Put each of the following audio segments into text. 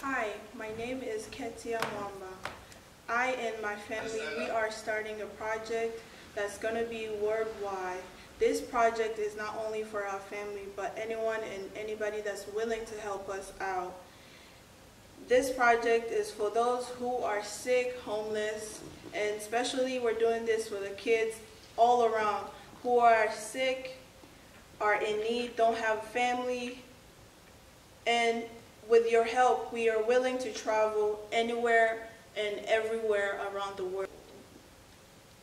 Hi, my name is Ketia Mwamba. I and my family, we are starting a project that's going to be worldwide. This project is not only for our family, but anyone and anybody that's willing to help us out. This project is for those who are sick, homeless, and especially we're doing this for the kids all around who are sick, are in need, don't have family, and with your help, we are willing to travel anywhere and everywhere around the world.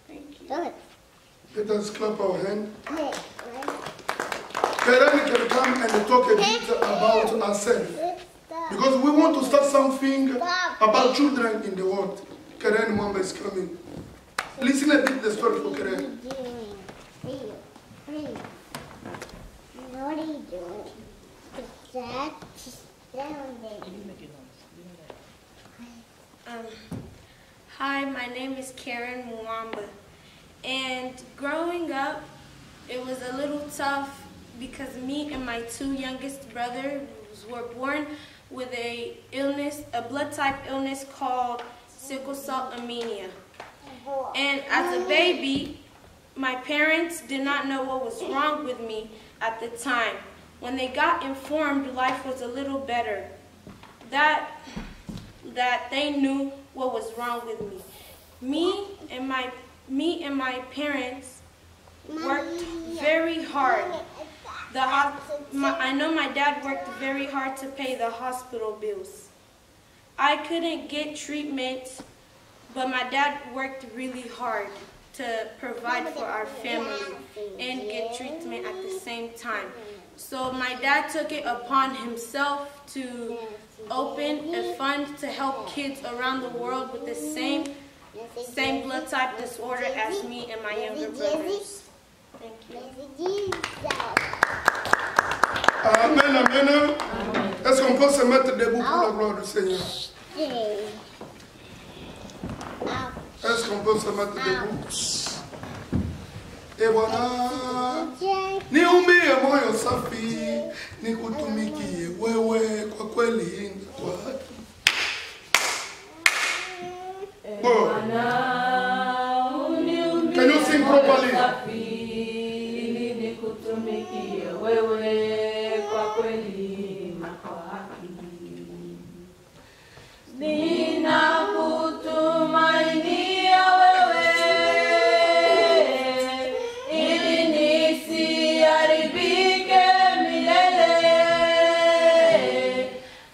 Thank you. Let us clap our hands. Karen can come and talk a bit about ourselves. Because we want to start something about children in the world. Karen Mwamba is coming. Listen a bit the story for Karen. What are you doing? Dad? Hi, my name is Karen Mwamba, and growing up, it was a little tough because me and my two youngest brothers were born with a blood type illness called sickle cell anemia. And as a baby, my parents did not know what was wrong with me at the time. When they got informed, life was a little better. That they knew what was wrong with me. Me and my parents worked very hard. I know my dad worked very hard to pay the hospital bills. I couldn't get treatment, but my dad worked really hard to provide for our family and get treatment at the same time. So my dad took it upon himself to open a fund to help kids around the world with the same blood type disorder as me and my younger brothers. Thank you. Amen, amen. Est-ce qu'on peut se mettre debout pour la gloire du Seigneur? Est-ce qu'on peut se mettre debout? Et voilà, niumbie moyo safi, nikutumikie wewe kwa kweli na kwa haki. Can you sing properly? Nikutumikie wewe kwa kweli na kwa haki. Ninakutumainia wewe ili nisiharibike milele.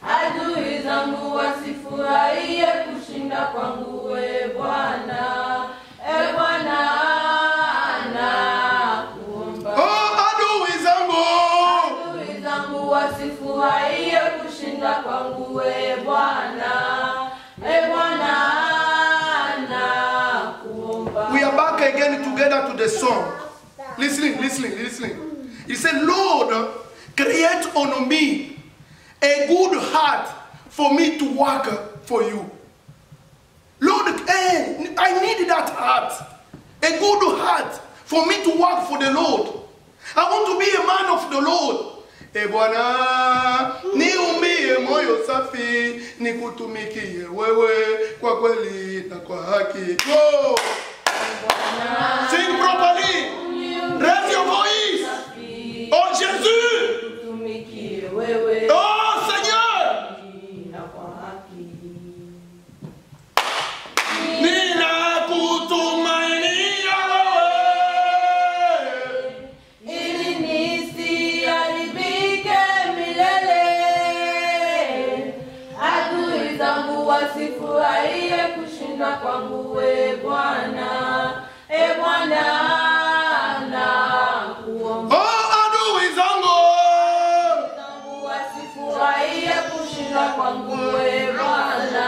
Adui zangu wasifurahie kushinda kwangu we Bwana. E Bwana nakuomba. Adui zangu wasifurahie kushinda kwangu we Bwana. E Bwana nakuomba. We are back again together to the song. Listening. He said, Lord, create on me a good heart for me to work for you. Lord, I need that heart. A good heart for me to work for the Lord. I want to be a man of the Lord. E Bwana, niumbie moyo safi, nikutumikie wewe kwa kweli na kwa haki. Go! Sing properly. Raise your voice. Oh Jésus. Oh Seigneur. Ninakutumainia wewe ili nisiharibike milele. Adui zangu wasifurahie kushinda kwangu we Bwana. E Bwana nakuomba. Oh adui zangu wasifurahie kushinda kwangu we Bwana.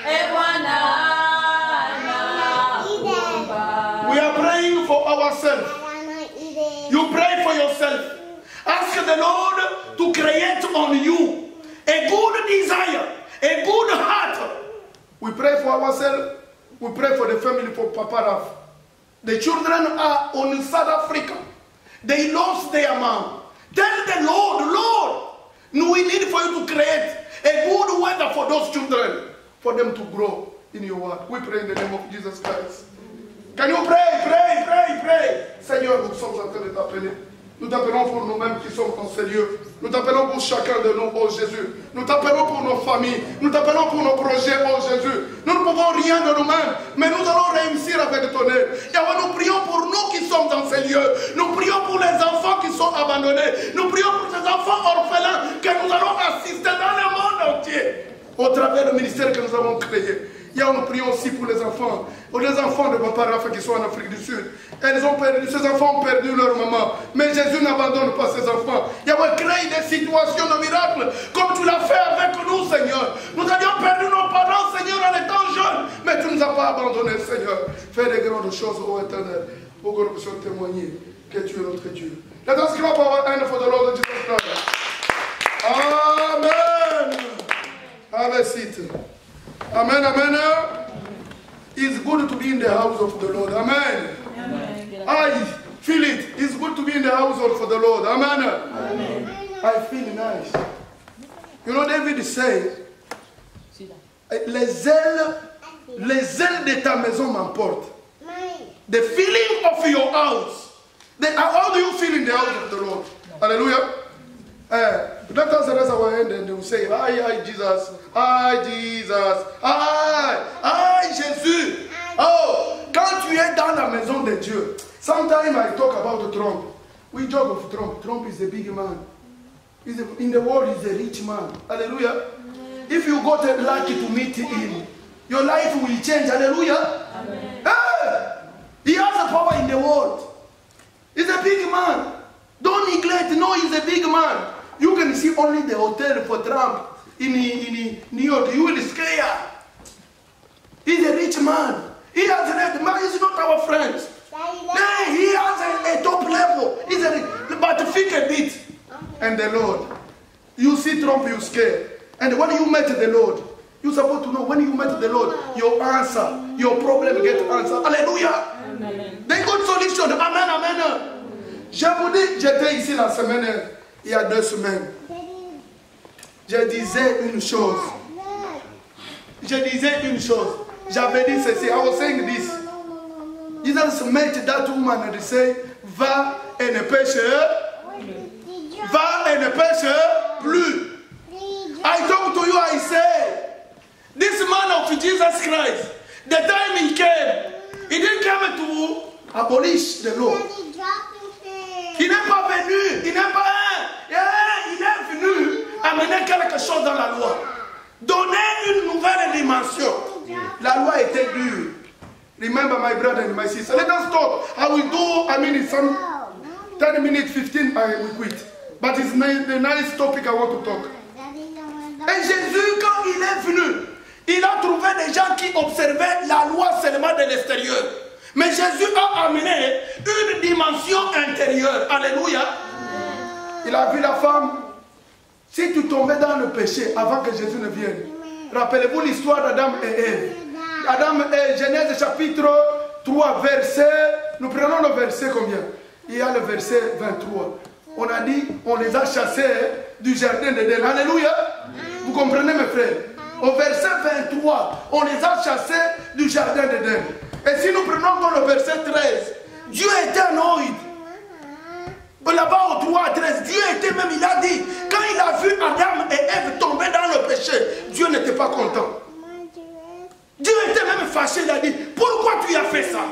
E Bwana nakuomba. We are praying for ourselves. You pray for yourself. Ask the Lord to create on you a good desire, a good heart. We pray for ourselves. We pray for the family, for Papa Raf. The children are on South Africa. They lost their mom. Tell the Lord, we need for you to create a good weather agenda for those children, for them to grow in your word. We pray in the name of Jesus Christ. Can you pray? Seigneur, nous sommes en train de t'appeler. Nous t'appelons pour nous-mêmes qui sommes en sérieux. Nous t'appelons pour chacun de nous, oh Jésus. Nous t'appelons pour nos familles. Nous t'appelons pour nos projets, oh Jésus. Nous ne pouvons rien de nous-mêmes, mais nous allons réussir avec ton aide. Yahweh, nous prions pour nous qui sommes dans ces lieux. Nous prions pour les enfants qui sont abandonnés. Nous prions pour ces enfants orphelins que nous allons assister dans le monde entier. Au travers du ministère que nous avons créé. Nous prions aussi pour les enfants de Papa Rapha qui sont en Afrique du Sud. Ces enfants ont perdu leur maman. Mais Jésus n'abandonne pas ses enfants. Yahweh, crée des situations de miracles comme tu l'as fait avec nous, Seigneur. Nous avions perdu nos parents, Seigneur, en étant jeunes. Mais tu ne nous as pas abandonnés, Seigneur. Fais des grandes choses, ô Éternel, pour que nous puissions témoigner que tu es notre Dieu. Let us clap our hands for the Lord Jesus Christ. Amen. Have a seat. Amen, amen. It's good to be in the house of the Lord. Amen. Amen. I feel it. It's good to be in the house of the Lord. Amen. Amen. I feel nice. You know, David said, les ailes de ta maison m'emportent. The feeling of your house. How do you feel in the house of the Lord? Hallelujah. Let us raise our hand and we say, aïe, Jesus, aïe, Jesus, aïe, Jésus. Oh, quand tu es dans la maison de Dieu, sometimes I talk about Trump. We joke of Trump. Trump is a big man. In the world, he's a rich man. Hallelujah. If you got lucky to meet him, your life will change. Hallelujah. He has a power in the world. He's a big man. Don't neglect. No, he's a big man. You can see only the hotel for Trump in New York. You will scare. He's a rich man. He has a man. He's not our friend. He has a top level. But think a bit. And the Lord. You see Trump, you scare. And when you met the Lord, you're supposed to know when you met the Lord, your answer, your problem get answered. Hallelujah. Amen. They got solution. Amen, amen. Je vous dis, j'étais ici la semaine, il y a 2 semaines. Je disais une chose. J'avais dit ceci. I was saying this. Jesus met that woman and he said, va et ne pêche. Va et ne pêche plus. I talk to you, I say, this man of Jesus Christ, the time he came, he didn't come to abolish the law. Il n'est pas venu, il est venu amener quelque chose dans la loi. Donner une nouvelle dimension. La loi était dure. Remember my brother and my sister. Let us talk. I will do, some 10 minutes, 15, I will quit. But it's the nice topic I want to talk. Et Jésus, quand il est venu, il a trouvé des gens qui observaient la loi seulement de l'extérieur. Mais Jésus a amené une dimension intérieure. Alléluia. Il a vu la femme. Si tu tombais dans le péché avant que Jésus ne vienne, rappelez-vous l'histoire d'Adam et Ève. Adam et Genèse chapitre 3, verset. Nous prenons le verset combien? Il y a le verset 23. On a dit, on les a chassés du jardin d'Éden. Alléluia. Vous comprenez mes frères? Au verset 23, on les a chassés du jardin d'Éden. Et si nous prenons dans le verset 13, Dieu était annoyé. Là-bas au 3 à 13, Dieu était même, il a dit, quand il a vu Adam et Ève tomber dans le péché, Dieu n'était pas content. Dieu était même fâché, il a dit, pourquoi tu as fait ça?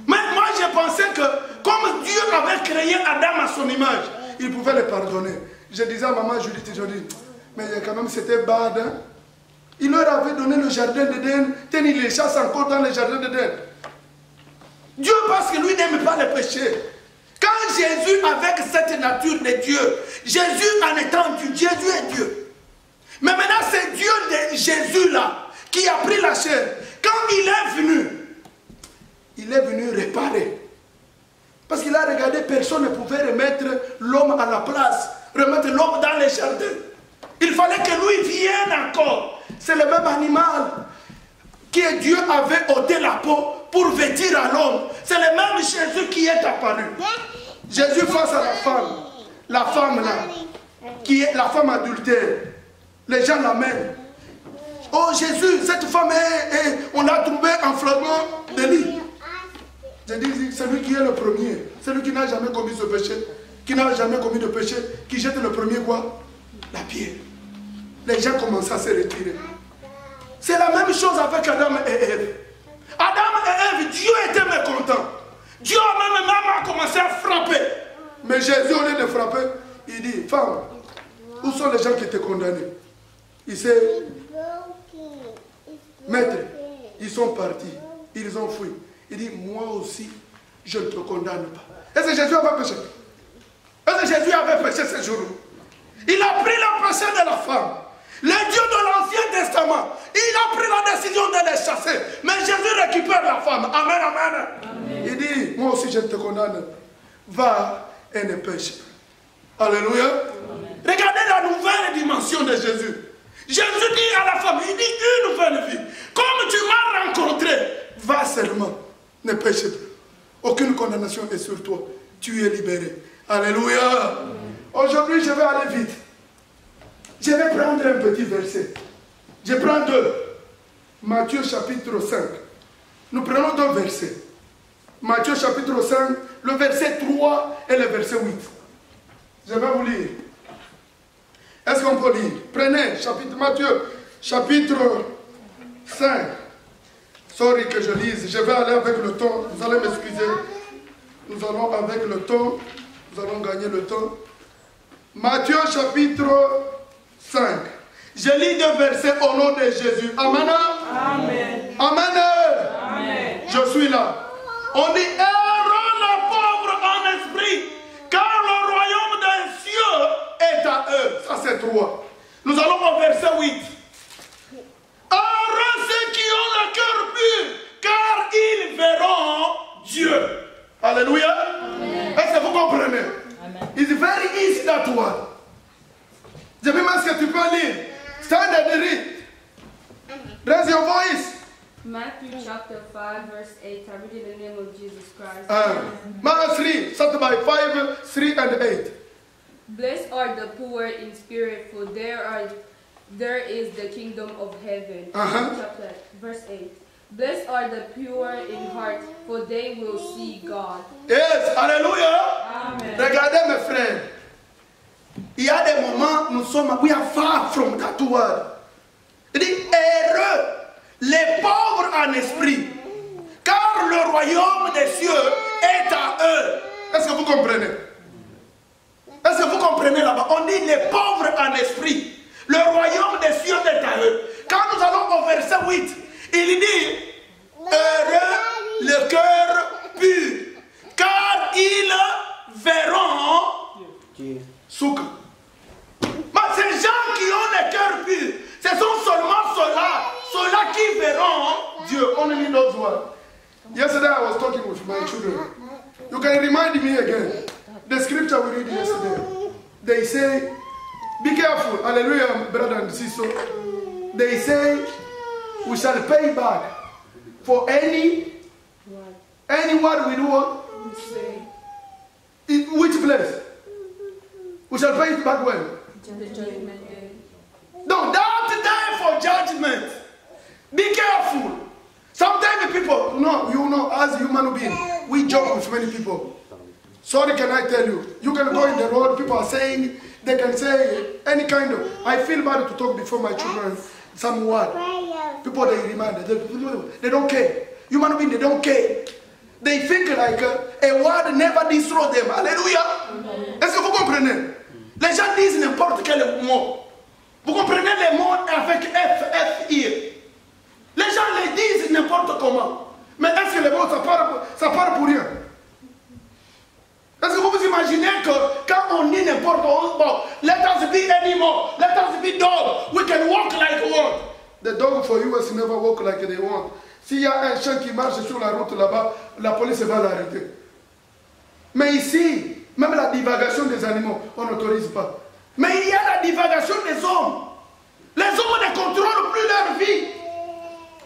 Mais moi j'ai pensé que, comme Dieu avait créé Adam à son image, il pouvait le pardonner. Je disais à maman Judith aujourd'hui, mais quand même c'était bad. Hein? Il leur avait donné le jardin d'Éden, il les chasse encore dans le jardin d'Éden. Dieu, parce que lui n'aime pas le péché. Quand Jésus, avec cette nature de Dieu, Jésus en étant Dieu, Jésus est Dieu. Mais maintenant c'est Dieu de Jésus là, qui a pris la chair. Quand il est venu réparer. Parce qu'il a regardé, personne ne pouvait remettre l'homme à la place, remettre l'homme dans les jardins. Il fallait que lui vienne encore. C'est le même animal que Dieu avait ôté la peau pour vêtir à l'homme. C'est le même Jésus qui est apparu. Jésus face à la femme là, qui est la femme adultère. Les gens l'amènent. Oh Jésus, cette femme, on l'a trouvée en flagrant délit. Je dis, celui qui est le premier, celui qui n'a jamais commis ce péché, qui n'a jamais commis de péché, qui jette le premier quoi? La pierre. Les gens commencent à se retirer. C'est la même chose avec Adam et Ève. Adam et Ève, Dieu était mécontent. Dieu même a commencé à frapper. Mais Jésus, au lieu de frapper, il dit, femme, où sont les gens qui étaient condamnés? Il sait, maître, ils sont partis, ils ont fui. Il dit, moi aussi, je ne te condamne pas. Est-ce que Jésus avait péché? Est-ce que Jésus avait péché ce jour-là? Il a pris le péché de la femme. Le Dieu de l'Ancien Testament, il a pris la décision de les chasser. Mais Jésus récupère la femme. Amen, amen. Amen. Il dit, moi aussi je te condamne. Va et ne pêche pas. Alléluia. Amen. Regardez la nouvelle dimension de Jésus. Jésus dit à la femme, il dit une nouvelle vie. Comme tu m'as rencontré, va seulement, ne pêche plus. Aucune condamnation est sur toi. Tu es libéré. Alléluia. Aujourd'hui, je vais aller vite. Je vais prendre un petit verset. Je prends deux. Matthieu chapitre 5. Nous prenons deux versets. Matthieu chapitre 5, le verset 3 et le verset 8. Je vais vous lire. Est-ce qu'on peut lire? Prenez Matthieu chapitre 5. Sorry que je lise. Je vais aller avec le temps. Vous allez m'excuser. Nous allons avec le temps. Nous allons gagner le temps. Matthieu chapitre 5. Je lis deux versets au nom de Jésus. Amen. Amen. Amen. Amen. Je suis là. On dit, heureux les pauvres en esprit, car le royaume des cieux est à eux. Ça c'est 3. Nous allons au verset 8. Heureux ceux qui ont le cœur pur, car ils verront Dieu. Alléluia. Est-ce que vous comprenez? Amen. It's very easy that one. Je vais mettre ce que tu peux lire. Stand and read. Raise your voice. Matthew chapter 5 verse 8. I read in the name of Jesus Christ. Matthew 3, start by 5, 3 and 8. Blessed are the poor in spirit, for there is the kingdom of heaven. Chapter, verse 8. Blessed are the pure in heart, for they will see God. Yes, hallelujah. Amen. Regardez mes frères. Il y a des moments, we are far from that word. Il dit, heureux les pauvres en esprit, car le royaume des cieux est à eux. Est-ce que vous comprenez? Est-ce que vous comprenez là-bas? On dit les pauvres en esprit, le royaume des cieux est à eux. Quand nous allons au verset 8, il dit, heureux le cœur pur, car ils verront Souk. Mais ces gens qui ont le cœur pur, ce sont seulement ceux-là qui verront Dieu. Only those one. Yesterday I was talking with my children. You can remind me again. The scripture we read yesterday. They say, be careful. Hallelujah, brother and sister. They say, we shall pay back for any word we do what? In which place? We shall pay it back when? The judgment day. No, that day for judgment. Be careful. Sometimes people, as a human being, we joke with many people. Sorry, can I tell you? You can go in the road, people are saying, they can say any kind of, I feel bad to talk before my children, some word. People, they remind, they don't care. Human beings, they don't care. They think like a word never destroys them. Alléluia. Est-ce que vous comprenez? Les gens disent n'importe quel mot. Vous comprenez les mots avec F-I. Les gens les disent n'importe comment. Mais est-ce que les mots, ça part pour rien? Est-ce que vous vous imaginez que quand on dit n'importe quoi, let us be animal, let us be dog, we can walk like one. The dog for US never walk like they want. S'il y a un chien qui marche sur la route là-bas, la police va l'arrêter. Mais ici, même la divagation des animaux, on n'autorise pas. Mais il y a la divagation des hommes. Les hommes ne contrôlent plus leur vie.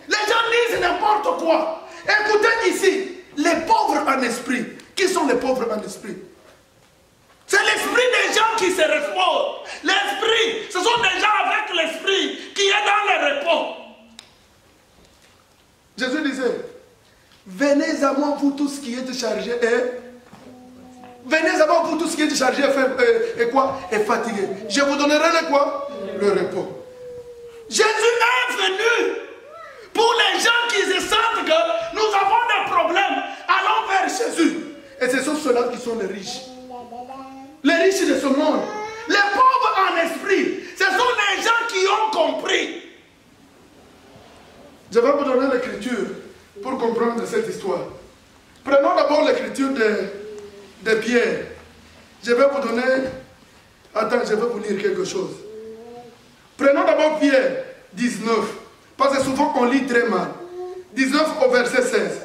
Les gens disent n'importe quoi. Écoutez ici, les pauvres en esprit. Qui sont les pauvres en esprit? C'est l'esprit des gens qui se reposent. L'esprit, ce sont des gens avec l'esprit qui est dans le repos. venez à moi, vous tous qui êtes chargés. Venez à moi, vous tous qui êtes chargés et quoi? Et fatigués. Je vous donnerai le quoi? Le repos. Jésus est venu pour les gens qui se sentent que nous avons des problèmes. Allons vers Jésus. Et ce sont ceux-là qui sont les riches. Les riches de ce monde. Les pauvres en esprit. Ce sont les gens qui ont compris. Je vais vous donner l'écriture pour comprendre cette histoire. Prenons d'abord l'écriture de Pierre. Je vais vous donner... Attends, je vais vous lire quelque chose. Prenons d'abord Pierre 19. Parce que souvent on lit très mal. 19 au verset 16.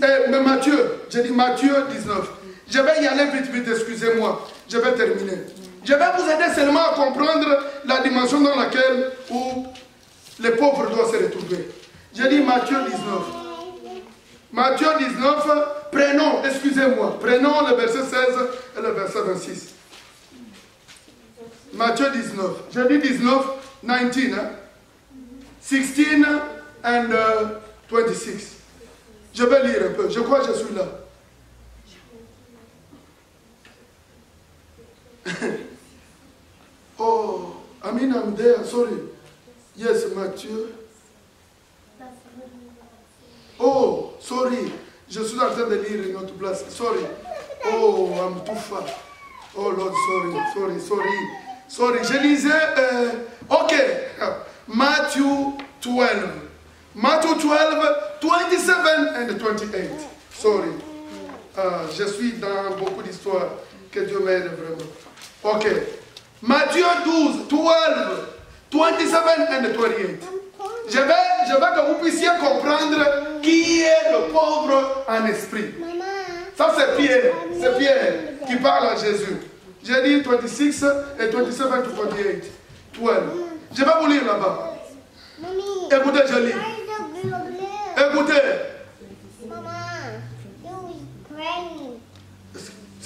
Mais Matthieu, j'ai dit Matthieu 19. Je vais y aller vite, vite, excusez-moi. Je vais terminer. Je vais vous aider seulement à comprendre la dimension dans laquelle où les pauvres doivent se retrouver. J'ai dit Matthieu 19. Matthieu 19, prenons, excusez-moi, prenons le verset 16 et le verset 26. Matthieu 19. J'ai dit 19, 19, hein? 16 and 26. Je vais lire un peu. Je crois que je suis là. Oh, I mean I'm there, sorry. Yes, Matthieu. Oh, sorry. Je suis en train de lire une autre place. Sorry. Oh, I'm too far. Oh Lord, sorry. Je lisais, ok. Matthew 12. Matthew 12, 27 and 28. Sorry. Je suis dans beaucoup d'histoires. Que Dieu m'aide vraiment. Ok. Matthieu 12, 27 and 28. Je vais que vous puissiez comprendre qui est le pauvre en esprit. Ça c'est Pierre. C'est Pierre qui parle à Jésus. J'ai dit 26 et 27 to 28. 12. Je vais vous lire là-bas. Écoutez, je lis. Écoutez.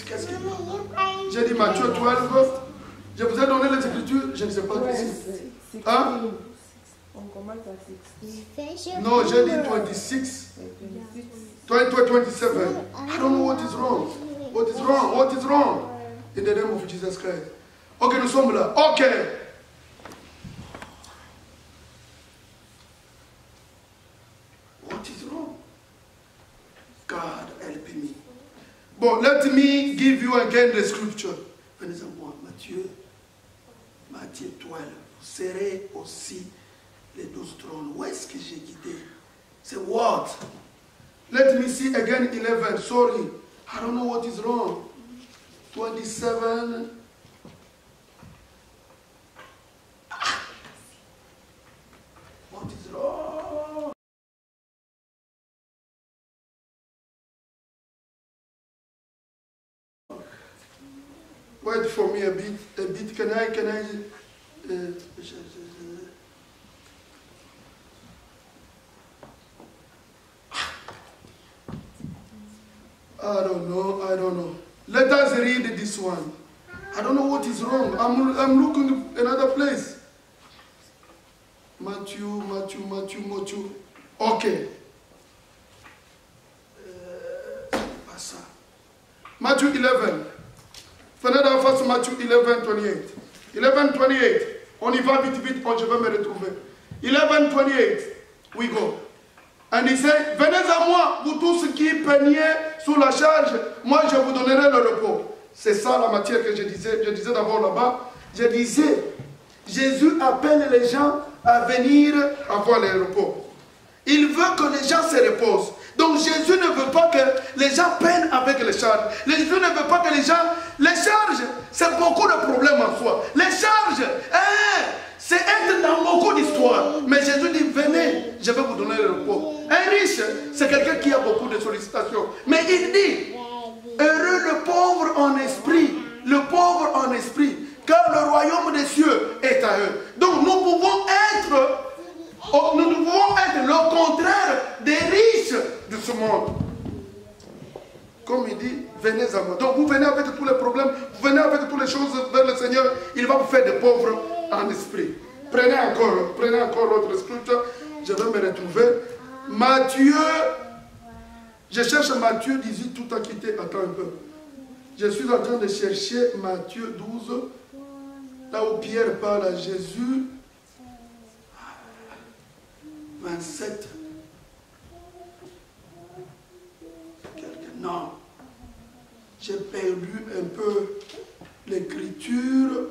Qu'est-ce qu'il dit? J'ai dit Matthieu 12. Je vous ai donné les écritures, je ne sais pas ici. Hein? On commence à 16. No, j'ai dit 26. 27. I don't know what is wrong. What is wrong? What is wrong? In the name of Jesus Christ. Ok, nous sommes là. Ok. What is wrong? God help me. Bon, let me give you again the scripture. Venez à moi, Matthieu 12. Vous serez aussi les 12 trônes. Où est-ce que j'ai guidé? C'est what? Let me see again 11. Sorry. I don't know what is wrong. 27. What is wrong? Wait for me a bit. Can I? I don't know. Let us read this one. I don't know what is wrong. I'm looking another place. Matthew. Okay. Pas ça. Matthew 11. Venez d'en face Matthew 11, 28. 11, 28. On y va vite, je vais me retrouver. 11, 28. We go. And he said, venez à moi, vous tous qui peignez sous la charge, moi je vous donnerai le repos. C'est ça la matière que je disais d'abord là-bas. Je disais, Jésus appelle les gens à venir avoir le repos. Il veut que les gens se reposent. Donc Jésus ne veut pas que les gens peinent avec les charges. Jésus ne veut pas que les gens... Les charges, c'est beaucoup de problèmes en soi. Les charges, c'est être dans beaucoup d'histoires. Mais Jésus dit, venez, je vais vous donner le repos. Un riche, c'est quelqu'un qui a beaucoup de sollicitations. Mais il dit, heureux le pauvre en esprit. Le pauvre en esprit. Car le royaume des cieux est à eux. Donc nous pouvons être le contraire des riches de ce monde. Comme il dit, venez à moi. Donc vous venez avec tous les problèmes, vous venez avec toutes les choses vers le Seigneur, il va vous faire des pauvres en esprit. Prenez encore l'autre scripture, je vais me retrouver. Matthieu, Je cherche Matthieu 18, tout a quitté. Attends un peu. Je suis en train de chercher Matthieu 12, là où Pierre parle à Jésus. 27. Non. J'ai perdu un peu l'écriture.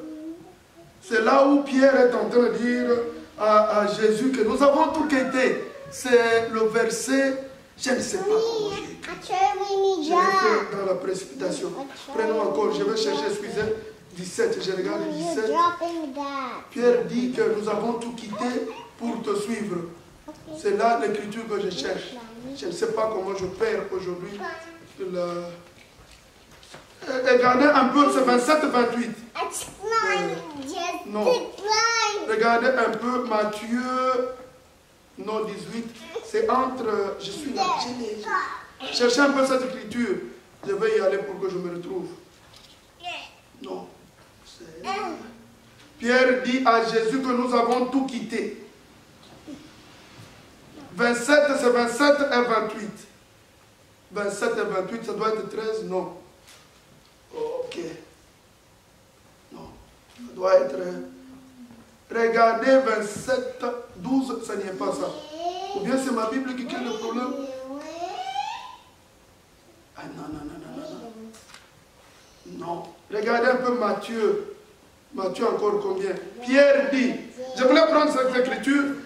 C'est là où Pierre est en train de dire à Jésus que nous avons tout quitté. C'est le verset, je ne sais pas comment j'ai écrit. Je l'ai fait dans la précipitation. Prenons encore, je vais chercher, excusez, 17, je regarde 17. Pierre dit que nous avons tout quitté pour te suivre. C'est là l'écriture que je cherche. Je ne sais pas comment je perds aujourd'hui. Regardez un peu, c'est 27-28. Non. Regardez un peu Matthieu, non 18. C'est entre, je suis là. Cherchez un peu cette écriture. Je vais y aller pour que je me retrouve. Non. Pierre dit à Jésus que nous avons tout quitté. 27, c'est 27 et 28. 27 et 28, ça doit être 13, non. Ok. Non. Ça doit être... Regardez 27, 12, ça n'y est pas ça. Ou bien c'est ma Bible qui crée le problème. Ah non, non, non, non, non. Non. Regardez un peu Matthieu. Matthieu encore combien? Pierre dit, je voulais prendre cette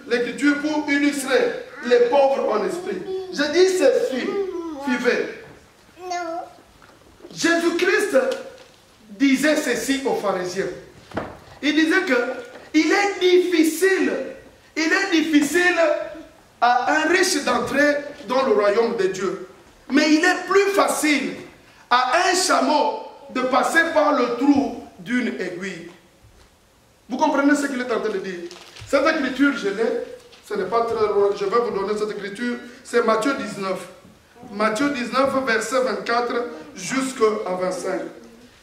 l'écriture pour illustrer les pauvres en esprit. Je dis ceci, suivez. Jésus-Christ disait ceci aux pharisiens. Il disait que il est difficile à un riche d'entrer dans le royaume de Dieu. Mais il est plus facile à un chameau de passer par le trou d'une aiguille. Vous comprenez ce qu'il est en train de dire? Cette écriture, je l'ai, ce n'est pas très loin, je vais vous donner cette écriture, c'est Matthieu 19. Matthieu 19, verset 24 jusqu'à 25.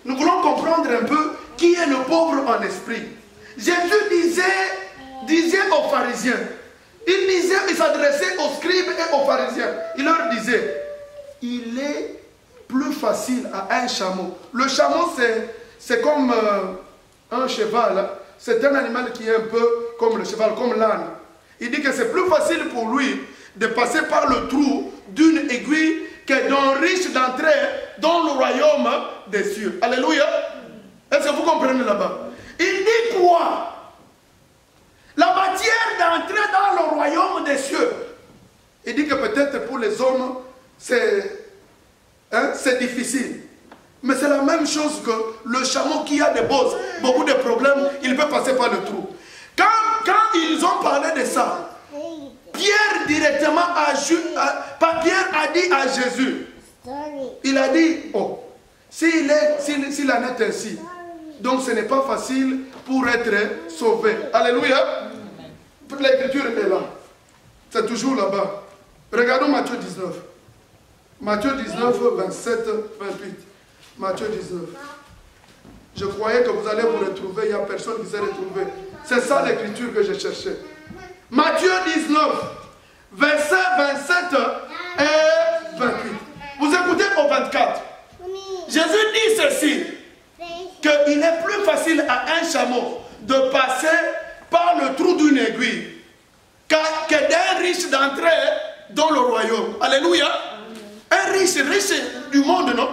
Nous voulons comprendre un peu qui est le pauvre en esprit. Jésus disait aux pharisiens, il s'adressait aux scribes et aux pharisiens. Il leur disait, il est plus facile à un chameau. Le chameau, c'est comme un cheval. C'est un animal qui est un peu comme le cheval, comme l'âne. Il dit que c'est plus facile pour lui de passer par le trou d'une aiguille que d'un riche d'entrer dans le royaume des cieux. Alléluia. Est-ce que vous comprenez là-bas? Il dit quoi? La matière d'entrer dans le royaume des cieux. Il dit que peut-être pour les hommes, c'est difficile. Mais c'est la même chose que le chameau qui a des bosses, beaucoup de problèmes, il peut passer par le trou. Quand ils ont parlé de ça, Pierre directement Pierre a dit à Jésus, il a dit, oh, s'il en est ainsi, donc ce n'est pas facile pour être sauvé. Alléluia. L'écriture est là. C'est toujours là-bas. Regardons Matthieu 19. Matthieu 19, 27, 28. Matthieu 19. Je croyais que vous allez vous retrouver. Il n'y a personne qui s'est retrouvé. C'est ça l'écriture que je cherchais. Matthieu 19, verset 27 et 28. Vous écoutez au 24. Jésus dit ceci, qu'il est plus facile à un chameau de passer par le trou d'une aiguille que d'un riche d'entrer dans le royaume. Alléluia. Un riche du monde, non?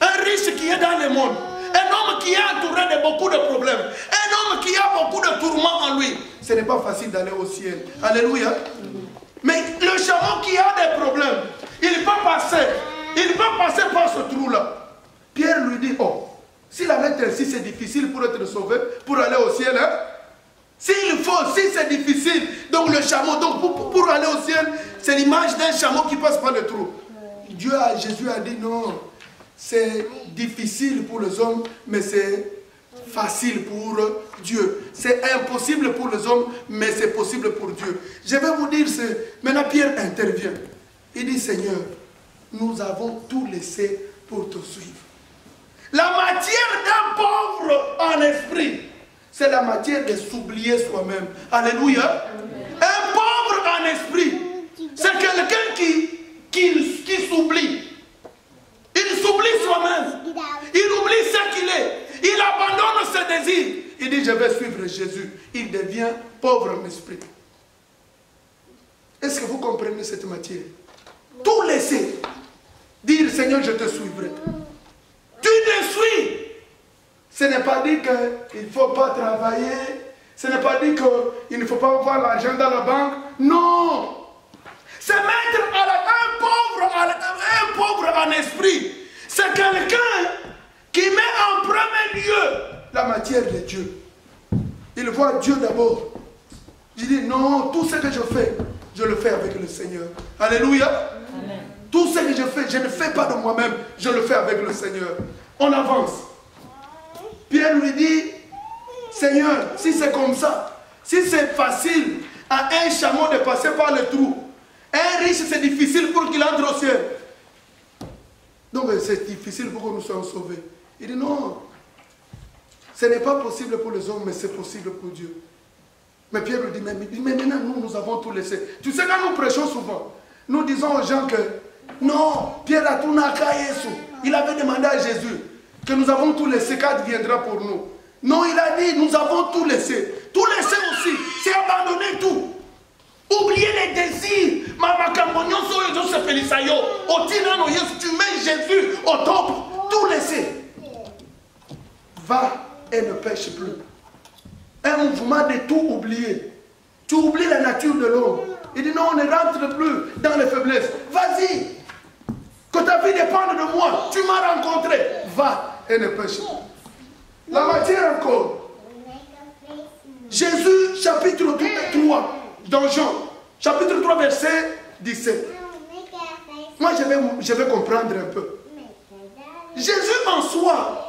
Un riche qui est dans le monde. Un homme qui est entouré de beaucoup de problèmes. Un homme qui a beaucoup de tourments en lui. Ce n'est pas facile d'aller au ciel. Alléluia. Mais le chameau qui a des problèmes, il peut passer par ce trou-là. Pierre lui dit, oh, s'il en est ainsi, c'est difficile pour être sauvé, pour aller au ciel. Hein? Si c'est difficile, donc le chameau, donc pour aller au ciel, c'est l'image d'un chameau qui passe par le trou. Jésus a dit non, c'est difficile pour les hommes, mais c'est facile pour Dieu. C'est impossible pour les hommes, mais c'est possible pour Dieu. Je vais vous dire, maintenant Pierre intervient. Il dit, Seigneur, nous avons tout laissé pour te suivre. La matière d'un pauvre en esprit, c'est la matière de s'oublier soi-même. Alléluia. Un pauvre en esprit, c'est quelqu'un qui s'oublie. Il s'oublie soi-même. Il oublie ce qu'il est. Il abandonne ses désirs. Il dit, je vais suivre Jésus. Il devient pauvre en esprit. Est-ce que vous comprenez cette matière? Tout laisser. Dire, Seigneur, je te suivrai. Tu te suis. Ce n'est pas dit qu'il ne faut pas travailler. Ce n'est pas dit qu'il ne faut pas avoir l'argent dans la banque. Non. C'est mettre un pauvre en esprit. C'est quelqu'un qui met en premier lieu la matière de Dieu. Il voit Dieu d'abord. Il dit, non, tout ce que je le fais avec le Seigneur. Alléluia. Amen. Tout ce que je ne fais pas de moi-même, je le fais avec le Seigneur. On avance. Pierre lui dit, Seigneur, si c'est comme ça, si c'est facile à un chameau de passer par le trou, un riche c'est difficile pour qu'il entre au ciel. Donc c'est difficile pour que nous soyons sauvés. Il dit non, ce n'est pas possible pour les hommes, mais c'est possible pour Dieu. Mais Pierre lui dit, mais maintenant nous avons tout laissé. Tu sais, quand nous prêchons souvent, nous disons aux gens que non, Pierre a tout naqué. Il avait demandé à Jésus que nous avons tout laissé, quand il viendra pour nous. Non, il a dit, nous avons tout laissé. Tout laissé aussi, c'est abandonner tout. Oublier les désirs. Tu mets Jésus au top. Tout laisser. Va et ne pêche plus. Un mouvement de tout oublier. Tu oublies la nature de l'homme. Il dit non, on ne rentre plus dans les faiblesses. Vas-y. Que ta vie dépende de moi. Tu m'as rencontré. Va et ne pêche plus. La matière encore. Jésus, chapitre 3, dans Jean, chapitre 3, verset 17. Moi, je vais comprendre un peu. Jésus en soi,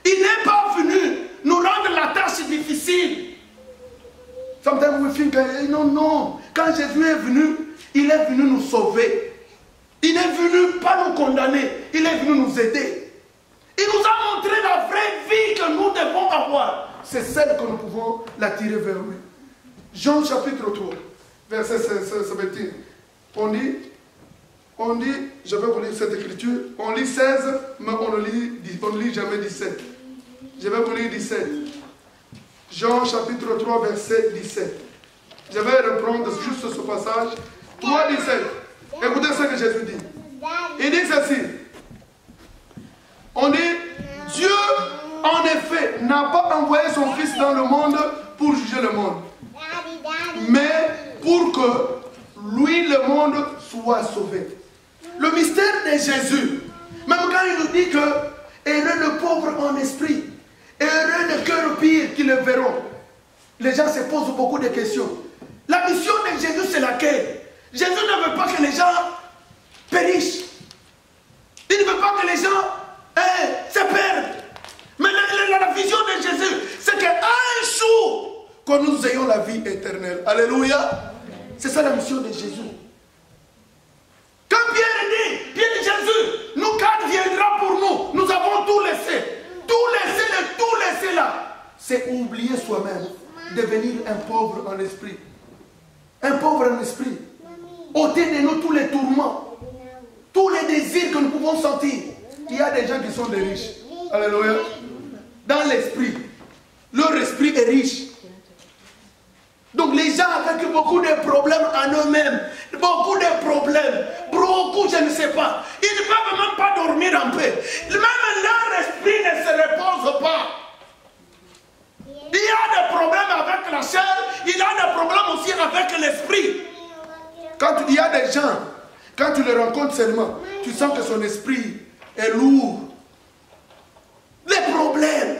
il n'est pas venu nous rendre la tâche difficile. Sometimes we think, non. Quand Jésus est venu, il est venu nous sauver. Il n'est venu pas nous condamner, il est venu nous aider. Il nous a montré la vraie vie que nous devons avoir. C'est celle que nous pouvons l'attirer vers lui. Jean chapitre 3, verset 17. On dit, je vais vous lire cette écriture, on lit 16, mais on ne lit jamais 17. Je vais vous lire 17. Jean chapitre 3, verset 17. Je vais reprendre juste ce passage. 3, 17. Écoutez ce que Jésus dit. Il dit ceci. On dit, Dieu, en effet, n'a pas envoyé son Fils dans le monde pour juger le monde, mais pour que lui, le monde, soit sauvé. Le mystère de Jésus, même quand il nous dit que heureux le pauvre en esprit, heureux le cœur pire qui le verront, les gens se posent beaucoup de questions. La mission de Jésus, c'est laquelle? Jésus ne veut pas que les gens périssent. Il ne veut pas que les gens se perdent. Mais la vision de Jésus, c'est qu'un jour, que nous ayons la vie éternelle. Alléluia. C'est ça la mission de Jésus. Quand Pierre dit, Jésus, nous quand viendra pour nous, nous avons tout laissé. Tout laissé là. C'est oublier soi-même, devenir un pauvre en esprit. Un pauvre en esprit. ôter de nous tous les tourments, tous les désirs que nous pouvons sentir. Il y a des gens qui sont des riches. Alléluia. Dans l'esprit, leur esprit est riche. Donc les gens avec beaucoup de problèmes en eux-mêmes, beaucoup de problèmes, beaucoup je ne sais pas, ils ne peuvent même pas dormir en paix. Même leur esprit ne se repose pas. Il y a des problèmes avec la chair, il y a des problèmes aussi avec l'esprit. Quand il y a des gens, quand tu les rencontres seulement, tu sens que son esprit est lourd. Les problèmes.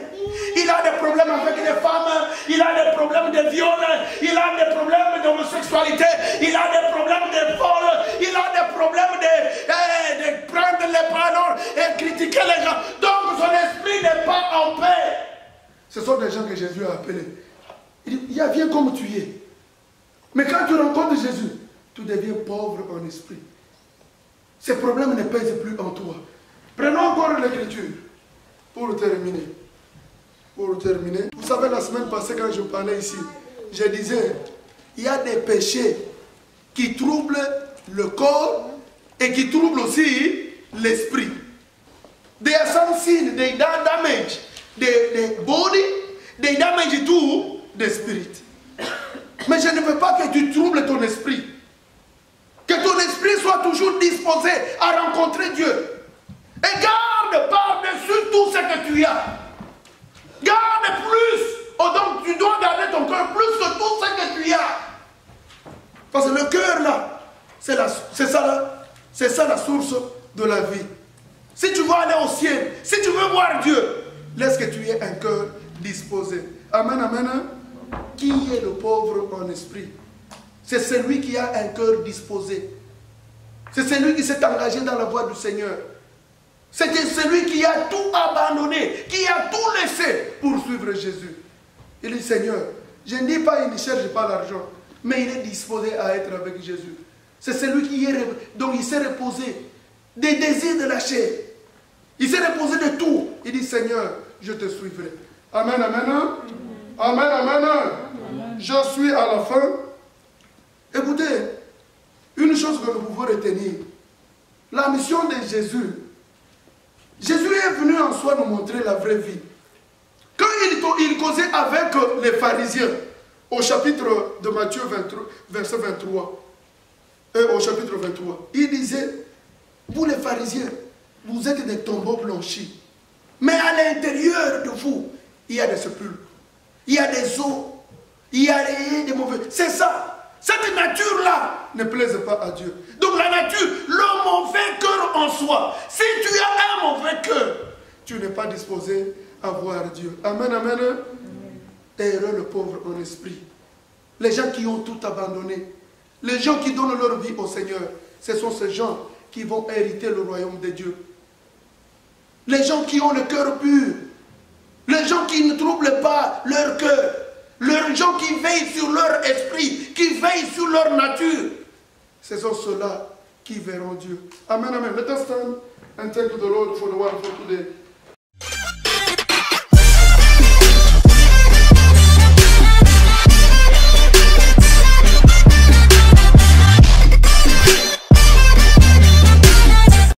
Il a des problèmes avec les femmes, il a des problèmes de viol, il a des problèmes d'homosexualité, il a des problèmes de vol, il a des problèmes de prendre les paroles et critiquer les gens. Donc son esprit n'est pas en paix. Ce sont des gens que Jésus a appelés. Il dit, viens comme tu es. Mais quand tu rencontres Jésus, tu deviens pauvre en esprit. Ces problèmes ne pèsent plus en toi. Prenons encore l'écriture pour terminer. Pour terminer, vous savez, la semaine passée, quand je parlais ici, je disais, il y a des péchés qui troublent le corps et qui trouble aussi l'esprit. There are some sin, they damage the body, they damage too the spirit. Mais je ne veux pas que tu troubles ton esprit. Que ton esprit soit toujours disposé à rencontrer Dieu. Et garde par-dessus tout ce que tu as. Garde plus. Oh, donc tu dois garder ton cœur plus que tout ce que tu as. Parce que le cœur là, c'est ça la source de la vie. Si tu veux aller au ciel, si tu veux voir Dieu, laisse que tu aies un cœur disposé. Amen, amen. Qui est le pauvre en esprit? C'est celui qui a un cœur disposé. C'est celui qui s'est engagé dans la voie du Seigneur. C'est celui qui a tout abandonné, qui a tout laissé pour suivre Jésus. Il dit, Seigneur, je ne dis pas qu'il ne cherche pas l'argent, mais il est disposé à être avec Jésus. C'est celui qui est, donc il s'est reposé des désirs de la chair. Il s'est reposé de tout. Il dit, Seigneur, je te suivrai. Amen, amen. Amen, amen. Je suis à la fin. Écoutez, une chose que nous pouvons retenir, la mission de Jésus. Jésus est venu en soi nous montrer la vraie vie. Quand il causait avec les pharisiens, au chapitre de Matthieu 23, verset 23, au chapitre 23, il disait, vous les pharisiens, vous êtes des tombeaux blanchis, mais à l'intérieur de vous, il y a des sépulcres, il y a des eaux, il y a des mauvais. C'est ça. Cette nature-là ne plaise pas à Dieu. Donc la nature, le mauvais cœur en soi. Si tu as un mauvais cœur, tu n'es pas disposé à voir Dieu. Amen, amen. Heureux le pauvre en esprit. Les gens qui ont tout abandonné. Les gens qui donnent leur vie au Seigneur. Ce sont ces gens qui vont hériter le royaume de Dieu. Les gens qui ont le cœur pur. Les gens qui ne troublent pas leur cœur. Les gens qui veillent sur leur esprit, qui veillent sur leur nature, ce sont ceux-là qui verront Dieu. Amen, amen. Let us stand and thank the Lord for the wonderful today.